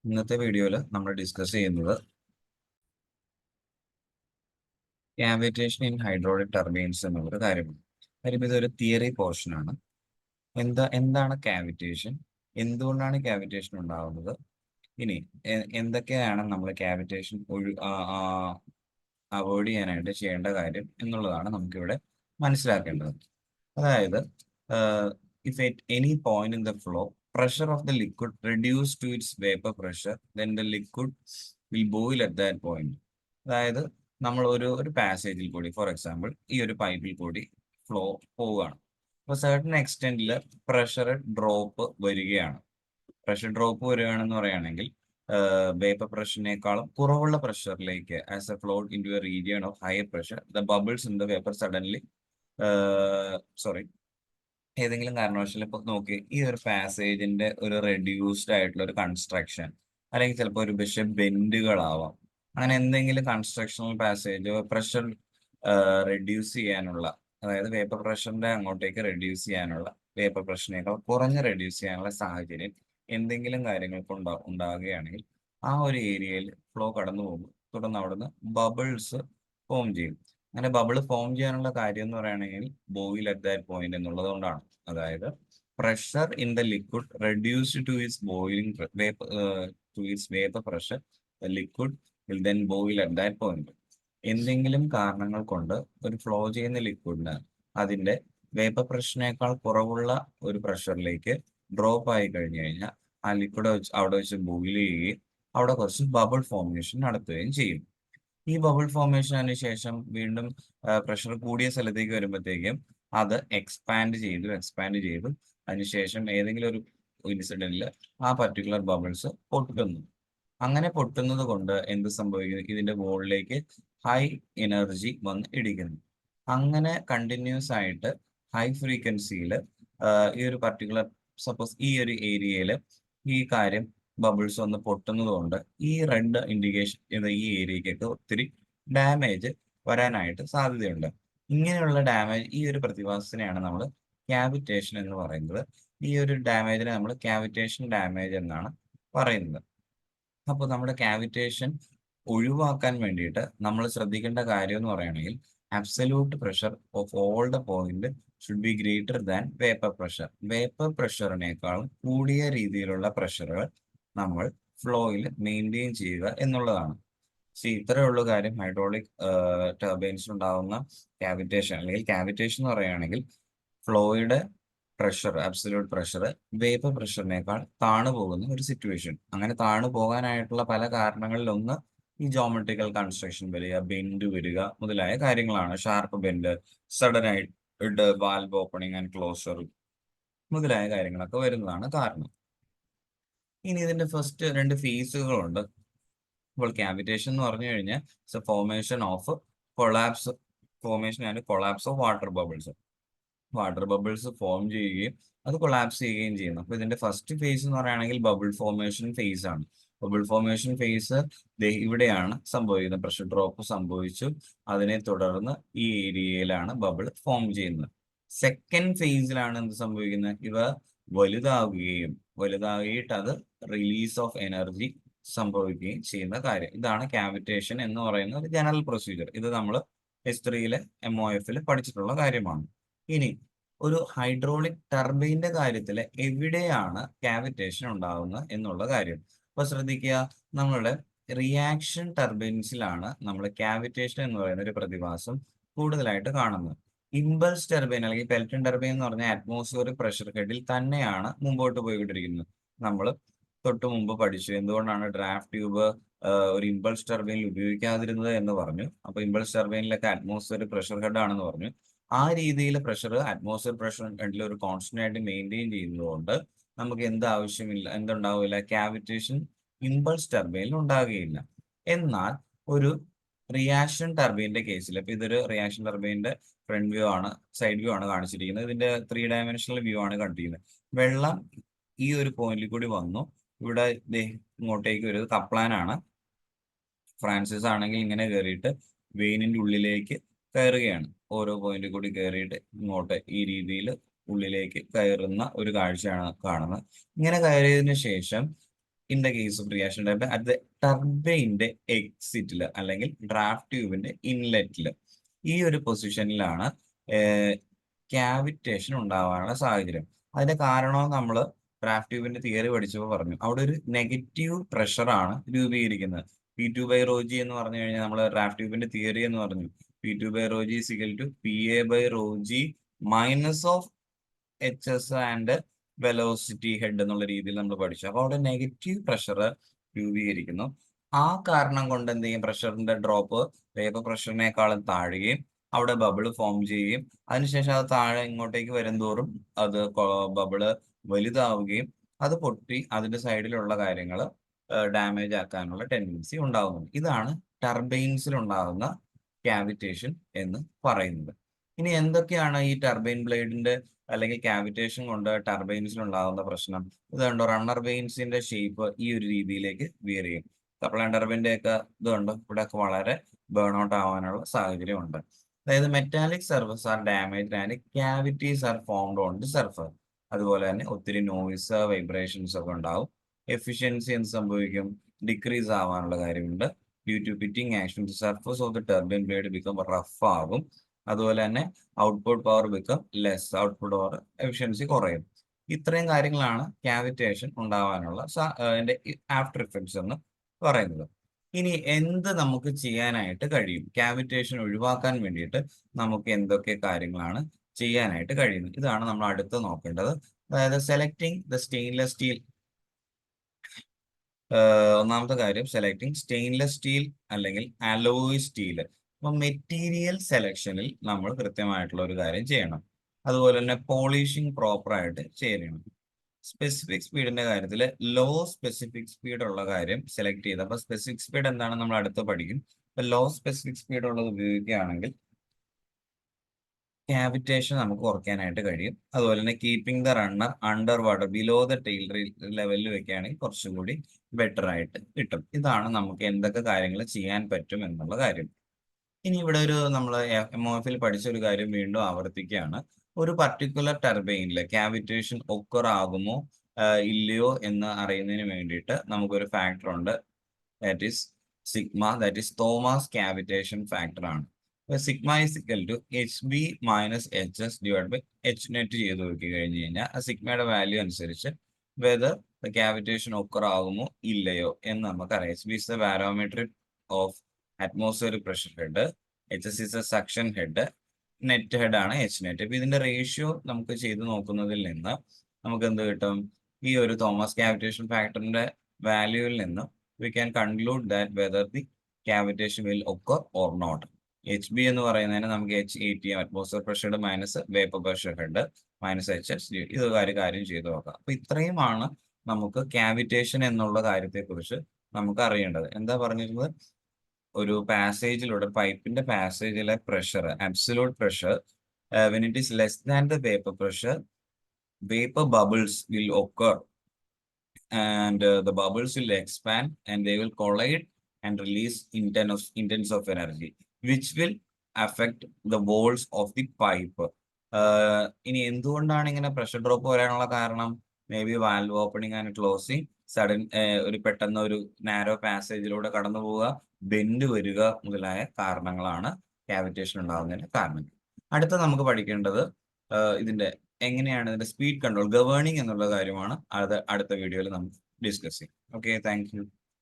ഇന്നത്തെ വീഡിയോയിൽ നമ്മൾ ഡിസ്കസ് ചെയ്യുന്നത് ക്യാവിറ്റേഷൻ ഇൻ ഹൈഡ്രോളിക് ടർബൈൻസ് എന്നുള്ളൊരു കാര്യമാണ്. കാര്യം ഇതൊരു തിയറി പോർഷനാണ്. എന്താണ് ക്യാവിറ്റേഷൻ, എന്തുകൊണ്ടാണ് ക്യാവിറ്റേഷൻ ഉണ്ടാവുന്നത്, ഇനി എന്തൊക്കെയാണ് നമ്മൾ ക്യാവിറ്റേഷൻ അവോയ്ഡ് ചെയ്യാനായിട്ട് ചെയ്യേണ്ട കാര്യം എന്നുള്ളതാണ് നമുക്കിവിടെ മനസ്സിലാക്കേണ്ടത്. അതായത് if at any point in the flow pressure of the liquid reduced to its vapor pressure, then the liquid will boil at that point. അതായത് നമ്മൾ ഒരു പാസേജിൽ കൂടി, ഫോർ എക്സാമ്പിൾ ഈ ഒരു പൈപ്പിൽ കൂടി ഫ്ലോ പോവുകയാണ്. അപ്പോൾ സർട്ടൻ എക്സ്റ്റെൻഡിൽ പ്രഷർ ഡ്രോപ്പ് വരികയാണ്. പ്രഷർ ഡ്രോപ്പ് വരികയാണെന്ന് പറയുകയാണെങ്കിൽ വേപ്പർ പ്രഷറിനേക്കാളും കുറവുള്ള പ്രഷറിലേക്ക് as a flowed into a region of higher pressure the bubbles in the vapour suddenly ഏതെങ്കിലും കാരണവശാൽ ഇപ്പൊ നോക്കി ഈ ഒരു പാസേജിന്റെ ഒരു റെഡ്യൂസ്ഡ് ആയിട്ടുള്ള ഒരു കൺസ്ട്രക്ഷൻ, അല്ലെങ്കിൽ ചിലപ്പോൾ ഒരു പക്ഷേ ബെൻഡുകളാവാം, അങ്ങനെ എന്തെങ്കിലും കൺസ്ട്രക്ഷണൽ പാസേജ് പ്രഷർ റെഡ്യൂസ് ചെയ്യാനുള്ള, അതായത് വേപ്പർ പ്രഷറിന്റെ അങ്ങോട്ടേക്ക് റെഡ്യൂസ് ചെയ്യാനുള്ള, വേപ്പർ പ്രഷറിനേക്കാൾ കുറഞ്ഞ് റെഡ്യൂസ് ചെയ്യാനുള്ള സാഹചര്യം എന്തെങ്കിലും കാര്യങ്ങൾക്ക് ഉണ്ടാകുകയാണെങ്കിൽ ആ ഒരു ഏരിയയിൽ ഫ്ലോ കടന്നു പോകും. തുടർന്ന് അവിടുന്ന് ബബിൾസ് ഫോം ചെയ്യും. അങ്ങനെ ബബിൾ ഫോം ചെയ്യാനുള്ള കാര്യം എന്ന് പറയുകയാണെങ്കിൽ ബോയിൽ അറ്റ് ദാറ്റ് പോയിന്റ് എന്നുള്ളത് കൊണ്ടാണ്. അതായത് pressure in the liquid reduced to its boiling to its vapour pressure, the liquid will then boil at that point. എന്തെങ്കിലും കാരണങ്ങൾ കൊണ്ട് ഒരു ഫ്ലോ ചെയ്യുന്ന ലിക്വിഡിന് അതിന്റെ വേപ്പർ പ്രഷറിനേക്കാൾ കുറവുള്ള ഒരു പ്രഷറിലേക്ക് ഡ്രോപ്പ് ആയി കഴിഞ്ഞു കഴിഞ്ഞാൽ ആ ലിക്വിഡ് അവിടെ വെച്ച് ബോയിൽ ചെയ്യുകയും അവിടെ കുറച്ച് ബബിൾ ഫോർമേഷൻ നടത്തുകയും ചെയ്യും. ഈ ബബിൾ ഫോർമേഷന് ശേഷം വീണ്ടും പ്രഷർ കൂടിയ സ്ഥലത്തേക്ക് വരുമ്പോഴത്തേക്കും അത് എക്സ്പാൻഡ് ചെയ്തു അതിനുശേഷം ഏതെങ്കിലും ഒരു ഇൻസിഡന്റിൽ ആ പർട്ടിക്കുലർ ബബിൾസ് പൊട്ടുന്നു. അങ്ങനെ പൊട്ടുന്നത് കൊണ്ട് എന്ത് സംഭവിക്കുന്നു? ഇതിന്റെ മുകളിലേക്ക് ഹൈ എനർജി വന്ന് ഇടിക്കുന്നു. അങ്ങനെ കണ്ടിന്യൂസ് ആയിട്ട് ഹൈ ഫ്രീക്വൻസിയിൽ ഈ ഒരു പർട്ടിക്കുലർ, സപ്പോസ് ഈ ഒരു ഏരിയയിൽ ഈ കാര്യം ബബിൾസ് വന്ന് പൊട്ടുന്നത് കൊണ്ട് ഈ റെഡ് ഇൻഡിക്കേഷൻ ഈ ഏരിയക്കൊക്കെ ഒത്തിരി ഡാമേജ് വരാനായിട്ട് സാധ്യതയുണ്ട്. ഇങ്ങനെയുള്ള ഡാമേജ്, ഈ ഒരു പ്രതിഭാസത്തിനെയാണ് നമ്മൾ ക്യാവിറ്റേഷൻ എന്ന് പറയുന്നത്. ഈ ഒരു ഡാമേജിനെ നമ്മൾ ക്യാവിറ്റേഷൻ ഡാമേജ് എന്നാണ് പറയുന്നത്. അപ്പോൾ നമ്മുടെ ക്യാവിറ്റേഷൻ ഒഴിവാക്കാൻ വേണ്ടിയിട്ട് നമ്മൾ ശ്രദ്ധിക്കേണ്ട കാര്യം എന്ന് പറയുകയാണെങ്കിൽ absolute pressure of all the point should be greater than vapour pressure. Vapour പ്രഷറിനേക്കാളും കൂടിയ രീതിയിലുള്ള പ്രഷറുകൾ നമ്മൾ ഫ്ലോയിൽ മെയിൻറ്റെയിൻ ചെയ്യുക എന്നുള്ളതാണ്. ഇത്രയുള്ള കാര്യം ഹൈഡ്രോളിക് ടർബൈൻസിൽ ഉണ്ടാകുന്ന ക്യാവിറ്റേഷൻ, അല്ലെങ്കിൽ ക്യാവിറ്റേഷൻ എന്ന് പറയുകയാണെങ്കിൽ ഫ്ലോയുടെ പ്രഷർ, അബ്സല്യൂട്ട് പ്രഷർ വേപ്പർ പ്രഷറിനേക്കാൾ താണു പോകുന്ന ഒരു സിറ്റുവേഷൻ. അങ്ങനെ താണു പോകാനായിട്ടുള്ള പല കാരണങ്ങളിലൊന്ന് ഈ ജോമെട്രിക്കൽ കൺസ്ട്രക്ഷൻ വരിക, ബെൻഡ് വരിക മുതലായ കാര്യങ്ങളാണ്. ഷാർപ്പ് ബെൻഡ്, സഡൻ ആയിട്ട് വാൽവ് ഓപ്പണിംഗ് ആൻഡ് ക്ലോസർ മുതലായ കാര്യങ്ങളൊക്കെ വരുന്നതാണ് കാരണം. ഇനി ഇതിന്റെ ഫസ്റ്റ് രണ്ട് ഫേസുകളുണ്ട്. ഇപ്പോൾ ക്യാവിറ്റേഷൻ എന്ന് പറഞ്ഞു കഴിഞ്ഞാൽ formation of collapse, formation and collapse of water bubbles. Water bubbles form ചെയ്യുകയും അത് കൊളാപ്സ് ചെയ്യുകയും ചെയ്യുന്നു. അപ്പൊ ഇതിന്റെ ഫസ്റ്റ് ഫേസ് എന്ന് പറയുകയാണെങ്കിൽ ബബിൾ ഫോർമേഷൻ ഫേസ് ആണ്. ബബിൾ ഫോർമേഷൻ ഫേസ് ഇവിടെയാണ് സംഭവിക്കുന്നത്. പ്രഷർ ഡ്രോപ്പ് സംഭവിച്ചു, അതിനെ തുടർന്ന് ഈ ഏരിയയിലാണ് ബബിൾ ഫോം ചെയ്യുന്നത്. സെക്കൻഡ് ഫേസിലാണ് എന്ത് സംഭവിക്കുന്നത്? ഇവ വലുതായിട്ട് അത് റിലീസ് ഓഫ് എനർജി സംഭവിക്കുകയും ചെയ്യുന്ന കാര്യം. ഇതാണ് ക്യാവിറ്റേഷൻ എന്ന് പറയുന്ന ഒരു ജനറൽ പ്രൊസീജിയർ. ഇത് നമ്മൾ ഹിസ്റ്ററിയിലെ MOF പഠിച്ചിട്ടുള്ള കാര്യമാണ്. ഇനി ഒരു ഹൈഡ്രോളിക് ടർബൈന്റെ കാര്യത്തിൽ എവിടെയാണ് ക്യാവിറ്റേഷൻ ഉണ്ടാകുന്നത് എന്നുള്ള കാര്യം അപ്പൊ ശ്രദ്ധിക്കുക. നമ്മളുടെ റിയാക്ഷൻ ടർബൈൻസിലാണ് നമ്മൾ ക്യാവിറ്റേഷൻ എന്ന് പറയുന്ന ഒരു പ്രതിഭാസം കൂടുതലായിട്ട് കാണുന്നത്. ഇമ്പൾസ് ടർബൈൻ അല്ലെങ്കിൽ പെൽറ്റൺ ടർബൈൻ എന്ന് പറഞ്ഞാൽ അറ്റ്മോസ്ഫിയറിക് പ്രഷർ ഹെഡിൽ തന്നെയാണ് മുമ്പോട്ട് പോയിക്കൊണ്ടിരിക്കുന്നത്. നമ്മൾ തൊട്ട് മുമ്പ് പഠിച്ചു എന്തുകൊണ്ടാണ് ഡ്രാഫ്റ്റ് ട്യൂബ് ഒരു ഇമ്പൾസ് ടർബൈനിൽ ഉപയോഗിക്കാതിരുന്നത് എന്ന് പറഞ്ഞു. അപ്പൊ ഇമ്പൾസ് ടർബൈനിലൊക്കെ അറ്റ്മോസ്ഫിയറിക് പ്രഷർ ഹെഡ് ആണെന്ന് പറഞ്ഞു. ആ രീതിയിൽ പ്രഷർ, അറ്റ്മോസ്ഫിയർ പ്രഷർ ഹെഡിൽ ഒരു കോൺസ്റ്റന്റ് ആയിട്ട് മെയിൻറ്റെയിൻ ചെയ്യുന്നതുകൊണ്ട് നമുക്ക് എന്തുണ്ടാവില്ല, ക്യാവിറ്റേഷൻ ഇമ്പൾസ് ടർബൈനിൽ ഉണ്ടാകുകയില്ല. എന്നാൽ ഒരു റിയാക്ഷൻ ടർബൈന്റെ കേസിൽ, ഇപ്പൊ ഇതൊരു റിയാക്ഷൻ ടർബൈന്റെ ഫ്രണ്ട് വ്യൂ ആണ്, സൈഡ് വ്യൂ ആണ് കാണിച്ചിരിക്കുന്നത്. ഇതിന്റെ 3 ഡയമെൻഷണൽ വ്യൂ ആണ് കണ്ടിരിക്കുന്നത്. വെള്ളം ഈ ഒരു പോയിന്റിൽ കൂടി വന്നു, ഇവിടെ ഇങ്ങോട്ടേക്ക് വരുന്നത് കപ്ലാനാണ്. ഫ്രാൻസിസ് ആണെങ്കിൽ ഇങ്ങനെ കയറിയിട്ട് വെയിനിന്റെ ഉള്ളിലേക്ക് കയറുകയാണ്. ഓരോ പോയിന്റ് കൂടി കയറിയിട്ട് ഇങ്ങോട്ട് ഈ രീതിയിൽ ഉള്ളിലേക്ക് കയറുന്ന ഒരു കാഴ്ചയാണ് കാണുന്നത്. ഇങ്ങനെ കയറിയതിനു ശേഷം in the case of reaction type at the ടർബൈൻ്റെ എക്സിറ്റിൽ അല്ലെങ്കിൽ ഡ്രാഫ്റ്റ് ട്യൂബിന്റെ ഇൻലെറ്റിൽ ഈ ഒരു പൊസിഷനിലാണ് ക്യാവിറ്റേഷൻ ഉണ്ടാവാനുള്ള സാഹചര്യം. അതിന്റെ കാരണം നമ്മൾ ഡ്രാഫ്റ്റ് ട്യൂബിന്റെ തിയറി പഠിച്ചപ്പോൾ പറഞ്ഞു. അവിടെ ഒരു നെഗറ്റീവ് പ്രഷറാണ് രൂപീകരിക്കുന്നത്. P2/ρg എന്ന് പറഞ്ഞു കഴിഞ്ഞാൽ നമ്മൾ ഡ്രാഫ്റ്റ് ട്യൂബിന്റെ തിയറി എന്ന് പറഞ്ഞു P2/ρg is equal to PA/ρg minus of HS and velocity head എന്നുള്ള രീതിയിൽ നമ്മൾ പഠിച്ചു. അപ്പോൾ അവിടെ നെഗറ്റീവ് പ്രഷർ രൂപീകരിക്കുന്നു. ആ കാരണം കൊണ്ട് എന്ത് ചെയ്യും, പ്രഷറിന്റെ ഡ്രോപ്പ് വേപ്പർ പ്രഷറിനേക്കാളും താഴുകയും അവിടെ ബബിള് ഫോം ചെയ്യുകയും അതിനുശേഷം അത് താഴെ ഇങ്ങോട്ടേക്ക് വരുംതോറും അത് ബബിള് വലുതാവുകയും അത് പൊട്ടി അതിന്റെ സൈഡിലുള്ള കാര്യങ്ങൾ ഡാമേജ് ആക്കാനുള്ള ടെൻഡൻസി ഉണ്ടാകുന്നുണ്ട്. ഇതാണ് ടർബൈൻസിൽ ഉണ്ടാകുന്ന ക്യാവിറ്റേഷൻ എന്ന് പറയുന്നത്. ഇനി എന്തൊക്കെയാണ് ഈ ടർബൈൻ ബ്ലേഡിന്റെ അല്ലെങ്കിൽ ക്യാവിറ്റേഷൻ കൊണ്ട് ടർബൈൻസിൽ ഉണ്ടാകുന്ന പ്രശ്നം? ഇത് കണ്ടോ, റണ്ണർ ബെയിൻസിന്റെ ഷേപ്പ് ഈ ഒരു രീതിയിലേക്ക് വിയർ ചെയ്യും. കപ്പിൾ ആൻഡ് ടർബൈൻ്റെ ഒക്കെ ഇത് കണ്ടോ, ഇവിടെ ഒക്കെ വളരെ ബേൺ ഔട്ട് ആവാനുള്ള സാഹചര്യം ഉണ്ട്. അതായത് metallic surface R damage and cavities are formed on the surface. അതുപോലെ തന്നെ ഒത്തിരി നോയിസ് വൈബ്രേഷൻസ് ഒക്കെ ഉണ്ടാവും. എഫിഷ്യൻസി എന്ത് സംഭവിക്കും, ഡിക്രീസ് ആവാനുള്ള കാര്യമുണ്ട്. Due to pitting action the surface of the turbine blade become rough ആകും. അതുപോലെ തന്നെ output power become less, output power efficiency കുറയും. ഇത്രയും കാര്യങ്ങളാണ് ക്യാവിറ്റേഷൻ ഉണ്ടാവാനുള്ള ആഫ്റ്റർ ഇഫക്ട്സ് എന്ന് പറയുന്നത്. ഇനി എന്ത് നമുക്ക് ചെയ്യാനായിട്ട് കഴിയും, ക്യാവിറ്റേഷൻ ഒഴിവാക്കാൻ വേണ്ടിയിട്ട് നമുക്ക് എന്തൊക്കെ കാര്യങ്ങളാണ് ചെയ്യാനായിട്ട് കഴിയുന്നത്? ഇതാണ് നമ്മൾ അടുത്ത് നോക്കേണ്ടത്. അതായത് സെലക്ടിങ് ദ സ്റ്റെയിൻലെസ് സ്റ്റീൽ. ഒന്നാമത്തെ കാര്യം സെലക്ടിങ് സ്റ്റെയിൻലെസ് സ്റ്റീൽ അല്ലെങ്കിൽ അലോയ് സ്റ്റീൽ. അപ്പൊ മെറ്റീരിയൽ സെലക്ഷനിൽ നമ്മൾ കൃത്യമായിട്ടുള്ള ഒരു കാര്യം ചെയ്യണം. അതുപോലെ തന്നെ പോളിഷിങ് പ്രോപ്പർ ആയിട്ട് ചെയ്യണം. സ്പെസിഫിക് സ്പീഡിന്റെ കാര്യത്തിൽ ലോ സ്പെസിഫിക് സ്പീഡ് ഉള്ള കാര്യം സെലക്ട് ചെയ്ത്, അപ്പൊ സ്പെസിഫിക് സ്പീഡ് എന്താണെന്ന് നമ്മൾ അടുത്ത് പഠിക്കും. അപ്പൊ ലോ സ്പെസിഫിക് സ്പീഡ് ഉള്ളത് ഉപയോഗിക്കുകയാണെങ്കിൽ ക്യാവിറ്റേഷൻ നമുക്ക് കുറയ്ക്കാനായിട്ട് കഴിയും. അതുപോലെ തന്നെ keeping the runner under water below the tail ലെവലിൽ വെക്കുകയാണെങ്കിൽ കുറച്ചുകൂടി ബെറ്റർ ആയിട്ട് കിട്ടും. ഇതാണ് നമുക്ക് എന്തൊക്കെ കാര്യങ്ങൾ ചെയ്യാൻ പറ്റും എന്നുള്ള കാര്യം. ഇനി ഇവിടെ ഒരു നമ്മൾ MOF-ൽ പഠിച്ച ഒരു കാര്യം വീണ്ടും ആവർത്തിക്കുകയാണ്. ഒരു പർട്ടിക്കുലർ ടർബൈനിൽ ക്യാവിറ്റേഷൻ ഒക്കർ ആകുമോ ഇല്ലയോ എന്ന് അറിയുന്നതിന് വേണ്ടിയിട്ട് നമുക്കൊരു ഫാക്ടർ ഉണ്ട്. That is sigma, that is Thomas cavitation factor ആണ്. Sigma is equal to HB minus HS divide by H net ചെയ്ത് നോക്കി കഴിഞ്ഞ് കഴിഞ്ഞാൽ ആ സിഗ്മയുടെ വാല്യൂ അനുസരിച്ച് വെദർ ക്യാവിറ്റേഷൻ ഒക്കർ ആകുമോ ഇല്ലയോ എന്ന് നമുക്കറിയാം. HB is the barometric of atmospheric pressure head, HS is a suction head, net head ആണ് H നെറ്റ്. ഇപ്പൊ ഇതിന്റെ റേഷ്യോ നമുക്ക് ചെയ്ത് നോക്കുന്നതിൽ നിന്ന് നമുക്ക് എന്ത് കിട്ടും, ഈ ഒരു തോമസ് ക്യാവിറ്റേഷൻ ഫാക്ടറിന്റെ വാല്യൂവിൽ നിന്ന് we can conclude that whether the cavitation will occur or not. HB എന്ന് പറയുന്നതിന് നമുക്ക് H80 atmosphere pressure minus vapour pressure head minus HS ഇത് കാര്യം ചെയ്ത് നോക്കാം. അപ്പൊ ഇത്രയുമാണ് നമുക്ക് ക്യാവിറ്റേഷൻ എന്നുള്ള കാര്യത്തെക്കുറിച്ച് നമുക്ക് അറിയേണ്ടത്. എന്താ പറഞ്ഞിരുന്നത്, ഒരു പാസേജിലൂടെ പൈപ്പിന്റെ പാസേജിലെ പ്രഷർ, absolute pressure, when it is less than the vapor pressure, vapor bubbles will occur and the bubbles will expand and they will collide and release intense of energy which will affect the walls of the pipe. ഇനി എന്തുകൊണ്ടാണ് ഇങ്ങനെ pressure drop വരാനുള്ള കാരണം? May be valve opening and closing, sudden ഒരു പെട്ടെന്ന് ഒരു narrow പാസേജിലൂടെ കടന്നു പോവുക, ബെൻഡ് വരിക മുതലായ കാരണങ്ങളാണ് ക്യാവിറ്റേഷൻ ഉണ്ടാകുന്നതിന്റെ കാരണം. അടുത്ത നമുക്ക് പഠിക്കേണ്ടത് ഇതിന്റെ എങ്ങനെയാണ് ഇതിന്റെ സ്പീഡ് കൺട്രോൾ ഗവേണിംഗ് എന്നുള്ള കാര്യമാണ്. അത് അടുത്ത വീഡിയോയിൽ നമുക്ക് ഡിസ്കസ് ചെയ്യാം. Okay, thank you.